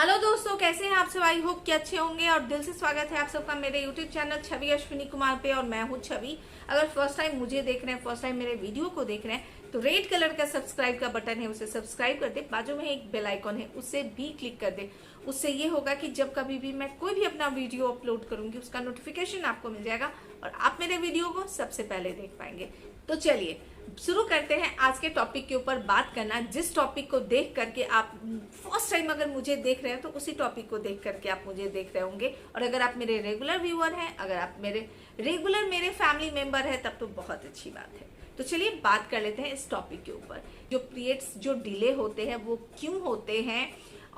Hello दोस्तों, कैसे हैं आप सब। आई होप कि अच्छे होंगे और दिल से स्वागत है आप सबका मेरे यूट्यूब चैनल छवि अश्विनी कुमार पे। और मैं हूं छवि। अगर फर्स्ट टाइम मुझे देख रहे हैं, फर्स्ट टाइम मेरे वीडियो को देख रहे हैं, तो रेड कलर का सब्सक्राइब का बटन है, उसे सब्सक्राइब कर दे। बाजू में एक बेल आइकॉन है, उसे भी क्लिक कर दे। उससे ये होगा कि जब कभी भी मैं कोई भी अपना वीडियो अपलोड करूंगी उसका नोटिफिकेशन आपको मिल जाएगा और आप मेरे वीडियो को सबसे पहले देख पाएंगे। तो चलिए शुरू करते हैं आज के टॉपिक के ऊपर बात करना। जिस टॉपिक को देख करके आप फर्स्ट टाइम अगर मुझे देख रहे हैं तो उसी टॉपिक को देख करके आप मुझे देख रहे होंगे। और अगर आप मेरे रेगुलर व्यूअर हैं, अगर आप मेरे फैमिली मेंबर हैं, तब तो बहुत अच्छी बात है। तो चलिए बात कर लेते हैं इस टॉपिक के ऊपर। जो पीरियड्स जो डिले होते हैं वो क्यों होते हैं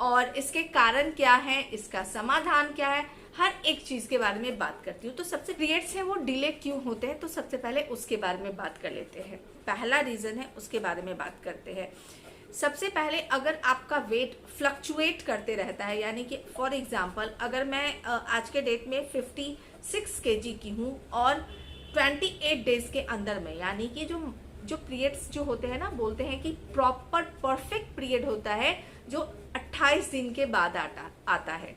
और इसके कारण क्या है, इसका समाधान क्या है, हर एक चीज के बारे में बात करती हूँ। तो सबसे पीरियड्स है वो डिले क्यों होते हैं, तो सबसे पहले उसके बारे में बात कर लेते हैं। पहला रीजन है, उसके बारे में बात करते हैं। सबसे पहले अगर आपका वेट फ्लक्चुएट करते रहता है, यानी कि फॉर एग्जांपल अगर मैं आज के डेट में 56 केजी की हूँ और 28 डेज के अंदर में, यानी कि जो पीरियड्स जो होते हैं ना, बोलते हैं कि प्रॉपर परफेक्ट पीरियड होता है जो 28 दिन के बाद आता है।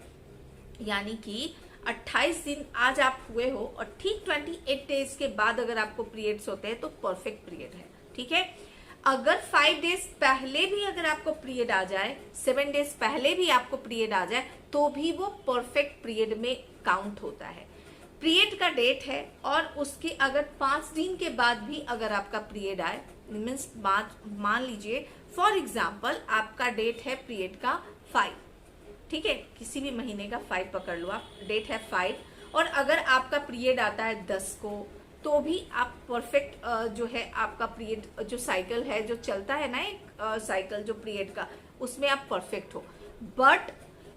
यानी कि 28 दिन आज आप हुए हो और ठीक 28 डेज के बाद अगर आपको पीरियड्स होते हैं तो परफेक्ट पीरियड है। ठीक है। अगर 5 डेज पहले भी अगर आपको पीरियड आ जाए, 7 डेज पहले भी आपको पीरियड आ जाए, तो भी वो परफेक्ट पीरियड में काउंट होता है। पीरियड का डेट है और उसके अगर 5 दिन के बाद भी अगर आपका पीरियड आए, मीन्स मान लीजिए फॉर एग्जाम्पल आपका डेट है पीरियड का 5, ठीक है, किसी भी महीने का 5 पकड़ लो आप, डेट है 5, और अगर आपका पीरियड आता है 10 को, तो भी आप परफेक्ट जो है आपका पीरियड जो साइकिल है जो चलता है ना, एक साइकिल जो पीरियड का, उसमें आप परफेक्ट हो। बट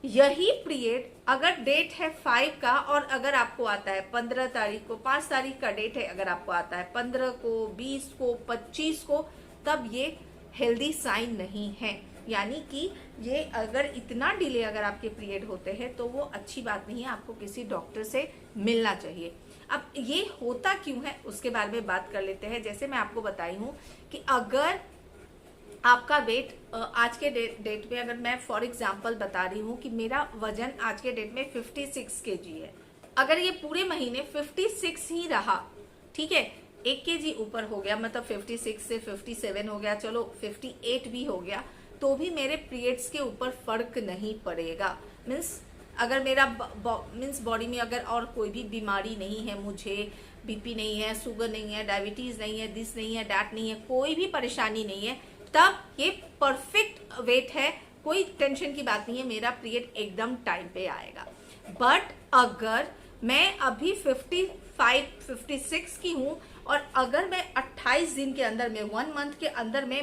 यही पीरियड अगर डेट है 5 का और अगर आपको आता है 15 तारीख को, 5 तारीख का डेट है, अगर आपको आता है 15 को, 20 को, 25 को, तब ये हेल्दी साइन नहीं है। यानी कि ये अगर इतना डिले अगर आपके पीरियड होते हैं तो वो अच्छी बात नहीं है, आपको किसी डॉक्टर से मिलना चाहिए। अब ये होता क्यों है उसके बारे में बात कर लेते हैं। जैसे मैं आपको बताई हूँ कि अगर आपका वेट आज के डेट में, अगर मैं फॉर एग्जांपल बता रही हूँ कि मेरा वजन आज के डेट में 56 केजी है, अगर ये पूरे महीने 56 ही रहा, ठीक है, 1 केजी ऊपर हो गया, मतलब 56 से 57 हो गया, चलो 58 भी हो गया, तो भी मेरे पीरियड्स के ऊपर फर्क नहीं पड़ेगा। मीन्स अगर मेरा मीन्स बॉडी में अगर और कोई भी बीमारी नहीं है, मुझे बीपी नहीं है, शुगर नहीं है, डायबिटीज नहीं है, दिस नहीं है, डैट नहीं है, कोई भी परेशानी नहीं है, तब ये परफेक्ट वेट है, कोई टेंशन की बात नहीं है, मेरा पीरियड एकदम टाइम पे आएगा। बट अगर मैं अभी 56 की हूँ और अगर मैं 28 दिन के अंदर में, 1 मंथ के अंदर में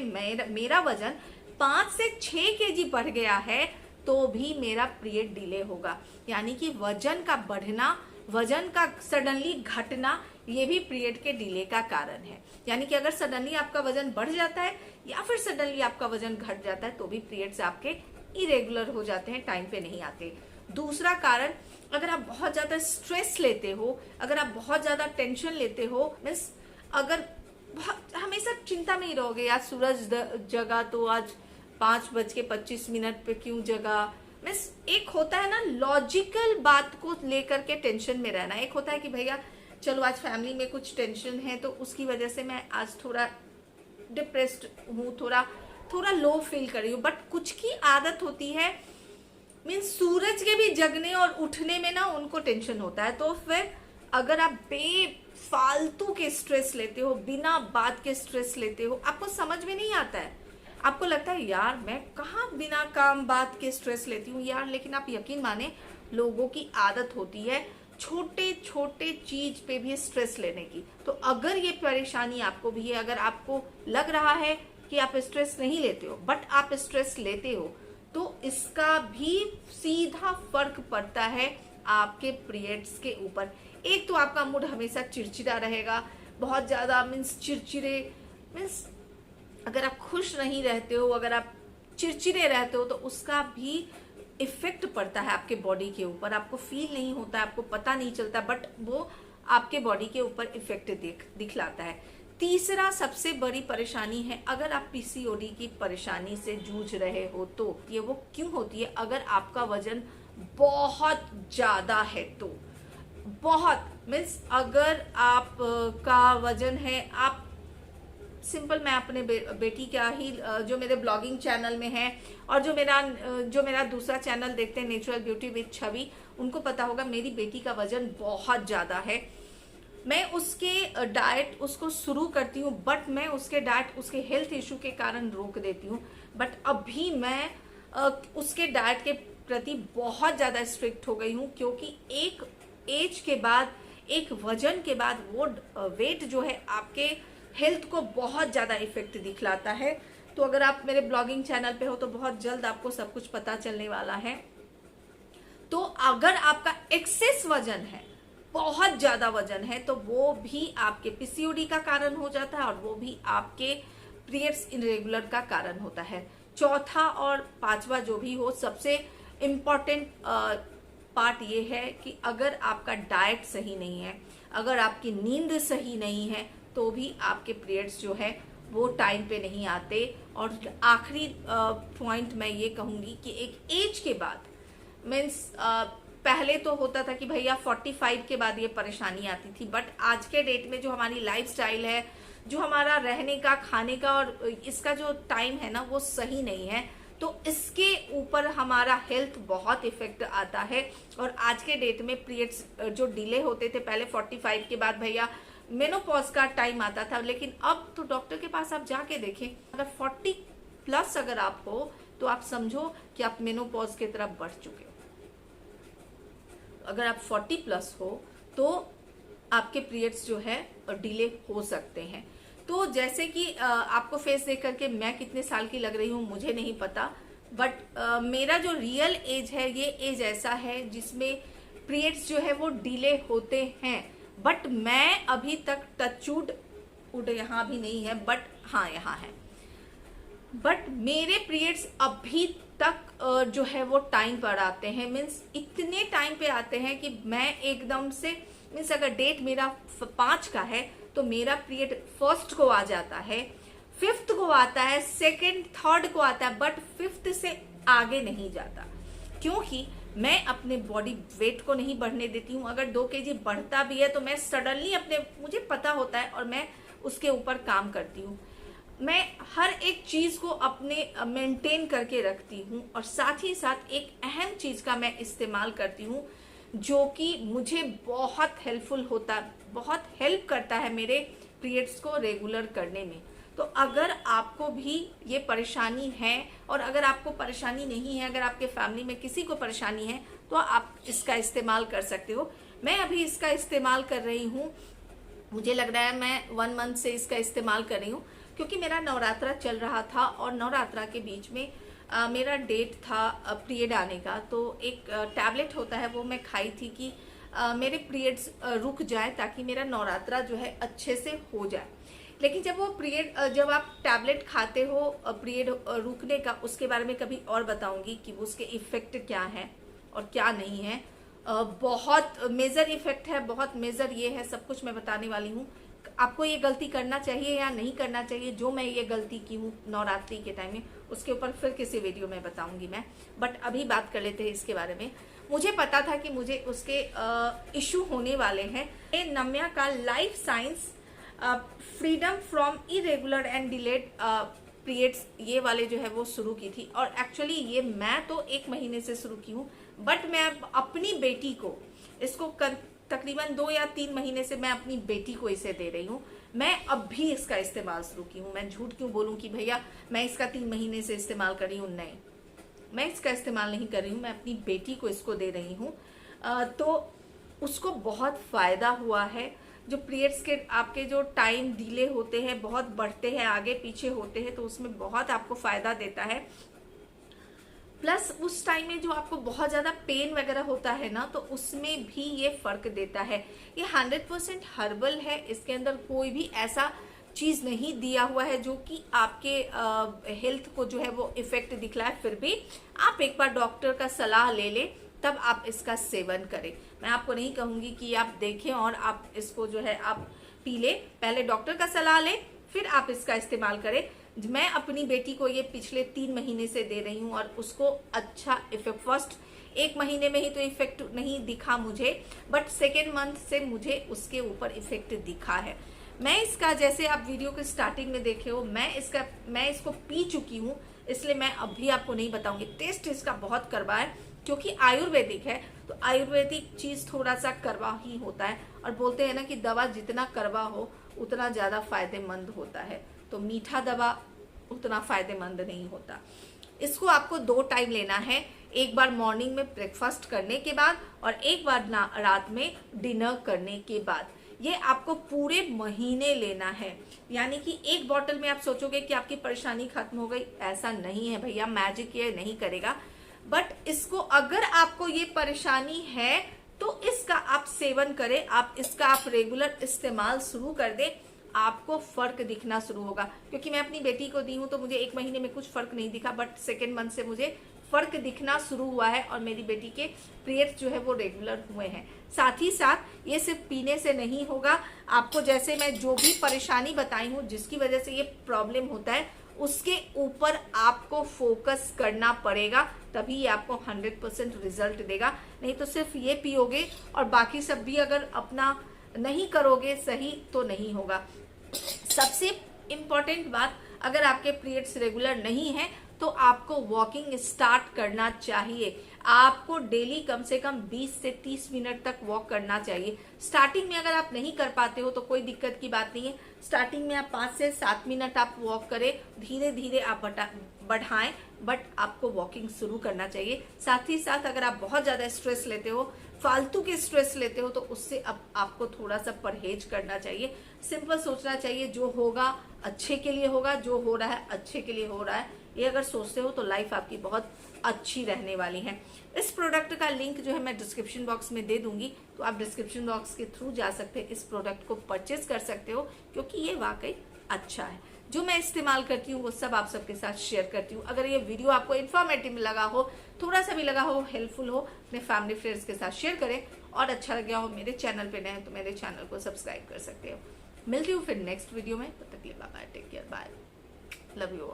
मेरा वजन 5 से 6 केजी बढ़ गया है, तो भी मेरा पीरियड डिले होगा। यानी कि वजन का बढ़ना, वजन का सडनली घटना, ये भी पीरियड के डिले का कारण है। यानी कि अगर सडनली आपका वजन बढ़ जाता है या फिर सडनली आपका वजन घट जाता है, तो भी पीरियड्स आपके इरेगुलर हो जाते हैं, टाइम पे नहीं आते। दूसरा कारण, अगर आप बहुत ज्यादा स्ट्रेस लेते हो, अगर आप बहुत ज्यादा टेंशन लेते हो, मीन्स अगर हमेशा चिंता में ही रहोगे, यार सूरज जगा तो आज 5:25 पे क्यों जगा, मीन्स एक होता है ना लॉजिकल बात को लेकर के टेंशन में रहना, एक होता है कि भैया चलो आज फैमिली में कुछ टेंशन है तो उसकी वजह से मैं आज थोड़ा डिप्रेस्ड हूँ, थोड़ा लो फील कर रही हूँ। बट कुछ की आदत होती है, मीन्स सूरज के भी जगने और उठने में ना उनको टेंशन होता है। तो फिर अगर आप बेफालतू के स्ट्रेस लेते हो, बिना बात के स्ट्रेस लेते हो, आपको समझ में नहीं आता है, आपको लगता है यार मैं कहाँ बिना काम बात के स्ट्रेस लेती हूँ यार। लेकिन आप यकीन माने, लोगों की आदत होती है छोटे छोटे चीज पे भी स्ट्रेस लेने की। तो अगर ये परेशानी आपको भी है, अगर आपको लग रहा है कि आप स्ट्रेस नहीं लेते हो बट आप स्ट्रेस लेते हो, तो इसका भी सीधा फर्क पड़ता है आपके पीरियड्स के ऊपर। एक तो आपका मूड हमेशा चिड़चिड़ा रहेगा, बहुत ज्यादा, मीन्स चिड़चिड़े, मीन्स अगर आप खुश नहीं रहते हो, अगर आप चिड़चिड़े रहते हो, तो उसका भी इफेक्ट पड़ता है आपके बॉडी के ऊपर। आपको फील नहीं होता, आपको पता नहीं चलता, बट वो आपके बॉडी के ऊपर इफेक्ट दिखलाता है। तीसरा सबसे बड़ी परेशानी है, अगर आप पीसीओडी की परेशानी से जूझ रहे हो तो ये वो क्यों होती है? अगर आपका वजन बहुत ज्यादा है तो, बहुत मीन्स अगर आप का वजन है, आप सिंपल, मैं अपने बेटी का ही जो मेरे ब्लॉगिंग चैनल में है और जो मेरा दूसरा चैनल देखते हैं नेचुरल ब्यूटी विद छवि, उनको पता होगा मेरी बेटी का वजन बहुत ज़्यादा है। मैं उसके डाइट उसको शुरू करती हूँ, बट मैं उसके डाइट उसके हेल्थ इशू के कारण रोक देती हूँ। बट अभी मैं उसके डाइट के प्रति बहुत ज़्यादा स्ट्रिक्ट हो गई हूँ, क्योंकि एक एज के बाद, एक वजन के बाद वो वेट जो है आपके हेल्थ को बहुत ज़्यादा इफेक्ट दिखलाता है। तो अगर आप मेरे ब्लॉगिंग चैनल पे हो तो बहुत जल्द आपको सब कुछ पता चलने वाला है। तो अगर आपका एक्सेस वजन है, बहुत ज़्यादा वजन है, तो वो भी आपके पीसीओडी का कारण हो जाता है और वो भी आपके पीरियड्स इरेगुलर का कारण होता है। चौथा और पांचवा जो भी हो, सबसे इम्पॉर्टेंट पार्ट ये है कि अगर आपका डाइट सही नहीं है, अगर आपकी नींद सही नहीं है, तो भी आपके पीरियड्स जो है वो टाइम पे नहीं आते। और आखिरी पॉइंट मैं ये कहूँगी कि एक एज के बाद, मीन्स पहले तो होता था कि भैया 45 के बाद ये परेशानी आती थी, बट आज के डेट में जो हमारी लाइफस्टाइल है, जो हमारा रहने का, खाने का और इसका जो टाइम है ना, वो सही नहीं है, तो इसके ऊपर हमारा हेल्थ बहुत इफेक्ट आता है। और आज के डेट में पीरियड्स जो डिले होते थे, पहले 45 के बाद भैया मेनोपॉज का टाइम आता था, लेकिन अब तो डॉक्टर के पास आप जाके देखें, अगर 40 प्लस अगर आप हो तो आप समझो कि आप मेनोपॉज की तरफ बढ़ चुके हो। अगर आप 40 प्लस हो तो आपके पीरियड्स जो है डिले हो सकते हैं। तो जैसे कि आपको फेस देख करके मैं कितने साल की लग रही हूँ मुझे नहीं पता, बट मेरा जो रियल एज है, ये एज ऐसा है जिसमें पीरियड्स जो है वो डिले होते हैं। बट मैं अभी तक टचवुड यहाँ भी नहीं है, बट हाँ यहाँ है, बट मेरे पीरियड्स अभी तक जो है वो टाइम पर आते हैं। मीन्स इतने टाइम पे आते हैं कि मैं एकदम से, मीन्स अगर डेट मेरा 5 का है तो मेरा पीरियड 1st को आ जाता है, 5th को आता है, 2nd 3rd को आता है, बट 5th से आगे नहीं जाता, क्योंकि मैं अपने बॉडी वेट को नहीं बढ़ने देती हूँ। अगर 2 kg बढ़ता भी है तो मैं सडनली मुझे पता होता है और मैं उसके ऊपर काम करती हूँ। मैं हर एक चीज को अपने मेंटेन करके रखती हूँ, और साथ ही साथ एक अहम चीज का मैं इस्तेमाल करती हूँ जो कि मुझे बहुत हेल्पफुल होता, बहुत हेल्प करता है मेरे पीरियड्स को रेगुलर करने में। तो अगर आपको भी ये परेशानी है, और अगर आपको परेशानी नहीं है, अगर आपके फैमिली में किसी को परेशानी है, तो आप इसका इस्तेमाल कर सकते हो। मैं अभी इसका इस्तेमाल कर रही हूँ, मुझे लग रहा है मैं 1 मंथ से इसका इस्तेमाल कर रही हूँ, क्योंकि मेरा नवरात्रा चल रहा था और नवरात्रा के बीच में मेरा डेट था पीरियड आने का। तो एक टैबलेट होता है, वो मैं खाई थी कि मेरे पीरियड्स रुक जाए ताकि मेरा नवरात्रा जो है अच्छे से हो जाए। लेकिन जब वो पीरियड, जब आप टैबलेट खाते हो पीरियड रुकने का, उसके बारे में कभी और बताऊंगी कि उसके इफेक्ट क्या है और क्या नहीं है। बहुत मेजर इफेक्ट है, बहुत मेजर ये है, सब कुछ मैं बताने वाली हूँ। आपको ये गलती करना चाहिए या नहीं करना चाहिए, जो मैं ये गलती की हूँ नवरात्रि के टाइम में, उसके ऊपर फिर किसी वीडियो में बताऊंगी मैं। बट अभी बात कर लेते हैं इसके बारे में। मुझे पता था कि मुझे उसके इशू होने वाले हैं। ये नम्या का life science freedom from irregular and delayed periods, ये वाले जो है वो शुरू की थी। और एक्चुअली ये मैं तो 1 महीने से शुरू की हूँ, बट मैं अपनी बेटी को इसको तकरीबन 2 या 3 महीने से मैं अपनी बेटी को इसे दे रही हूँ। मैं अब भी इसका इस्तेमाल शुरू की हूँ। मैं झूठ क्यों बोलूँ कि भैया मैं इसका 3 महीने से इस्तेमाल कर रही हूँ, नहीं, मैं इसका इस्तेमाल नहीं कर रही हूँ, मैं अपनी बेटी को इसको दे रही हूँ। तो उसको बहुत फायदा हुआ है। जो पीरियड्स के आपके जो टाइम डिले होते हैं, बहुत बढ़ते हैं, आगे पीछे होते हैं, तो उसमें बहुत आपको फायदा देता है। प्लस उस टाइम में जो आपको बहुत ज्यादा पेन वगैरह होता है ना, तो उसमें भी ये फर्क देता है। ये 100% हर्बल है, इसके अंदर कोई भी ऐसा चीज नहीं दिया हुआ है जो कि आपके हेल्थ को जो है वो इफेक्ट दिखलाए। फिर भी आप एक बार डॉक्टर का सलाह ले ले, तब आप इसका सेवन करें। मैं आपको नहीं कहूंगी कि आप देखें और आप इसको जो है आप पी ले, पहले डॉक्टर का सलाह ले, फिर आप इसका इस्तेमाल करें। मैं अपनी बेटी को ये पिछले 3 महीने से दे रही हूँ और उसको अच्छा इफेक्ट, फर्स्ट 1 महीने में ही तो इफेक्ट नहीं दिखा मुझे, बट सेकेंड मंथ से मुझे उसके ऊपर इफेक्ट दिखा है। मैं इसका, जैसे आप वीडियो के स्टार्टिंग में देखे हो, मैं इसको पी चुकी हूँ, इसलिए मैं अभी आपको नहीं बताऊंगी। टेस्ट इसका बहुत कड़वा है, क्योंकि आयुर्वेदिक है, तो आयुर्वेदिक चीज थोड़ा सा कड़वा ही होता है, और बोलते हैं ना कि दवा जितना कड़वा हो उतना ज्यादा फायदेमंद होता है, तो मीठा दवा उतना फायदेमंद नहीं होता। इसको आपको 2 टाइम लेना है, एक बार मॉर्निंग में ब्रेकफास्ट करने के बाद और एक बार रात में डिनर करने के बाद। ये आपको पूरे महीने लेना है, यानी कि एक बॉटल में आप सोचोगे कि आपकी परेशानी खत्म हो गई, ऐसा नहीं है भैया, मैजिक ये नहीं करेगा। बट इसको, अगर आपको ये परेशानी है तो इसका आप सेवन करें, आप रेगुलर इस्तेमाल शुरू कर दें, आपको फर्क दिखना शुरू होगा। क्योंकि मैं अपनी बेटी को दी हूं तो मुझे 1 महीने में कुछ फर्क नहीं दिखा, बट सेकेंड मंथ से मुझे फर्क दिखना शुरू हुआ है और मेरी बेटी के पीरियड्स जो है वो रेगुलर हुए हैं। साथ ही साथ ये सिर्फ पीने से नहीं होगा, आपको जैसे मैं जो भी परेशानी बताई हूँ जिसकी वजह से ये प्रॉब्लम होता है, उसके ऊपर आपको फोकस करना पड़ेगा, तभी ये आपको 100% रिजल्ट देगा। नहीं तो सिर्फ ये पियोगे और बाकी सब भी अगर अपना नहीं करोगे सही तो नहीं होगा। सबसे इम्पोर्टेंट बात, अगर आपके पीरियड्स रेगुलर नहीं है तो आपको वॉकिंग स्टार्ट करना चाहिए। आपको डेली कम से कम 20 से 30 मिनट तक वॉक करना चाहिए। स्टार्टिंग में अगर आप नहीं कर पाते हो तो कोई दिक्कत की बात नहीं है, स्टार्टिंग में आप 5 से 7 मिनट आप वॉक करें, धीरे धीरे आप बढ़ाएं, बट आपको वॉकिंग शुरू करना चाहिए। साथ ही साथ अगर आप बहुत ज्यादा स्ट्रेस लेते हो, फालतू के स्ट्रेस लेते हो, तो उससे अब आपको थोड़ा सा परहेज करना चाहिए। सिंपल सोचना चाहिए, जो होगा अच्छे के लिए होगा, जो हो रहा है अच्छे के लिए हो रहा है, ये अगर सोचते हो तो लाइफ आपकी बहुत अच्छी रहने वाली है। इस प्रोडक्ट का लिंक जो है मैं डिस्क्रिप्शन बॉक्स में दे दूंगी, तो आप डिस्क्रिप्शन बॉक्स के थ्रू जा सकते हैं, इस प्रोडक्ट को परचेज कर सकते हो, क्योंकि ये वाकई अच्छा है। जो मैं इस्तेमाल करती हूँ वो सब आप सबके साथ शेयर करती हूँ। अगर ये वीडियो आपको इन्फॉर्मेटिव लगा हो, थोड़ा सा भी लगा हो, हेल्पफुल हो, अपने फैमिली फ्रेंड्स के साथ शेयर करें, और अच्छा लग गया हो, मेरे चैनल पे नए हैं तो मेरे चैनल को सब्सक्राइब कर सकते हो। मिलती हूँ फिर नेक्स्ट वीडियो में, तब तक के लिए bye, take care, bye, love you all.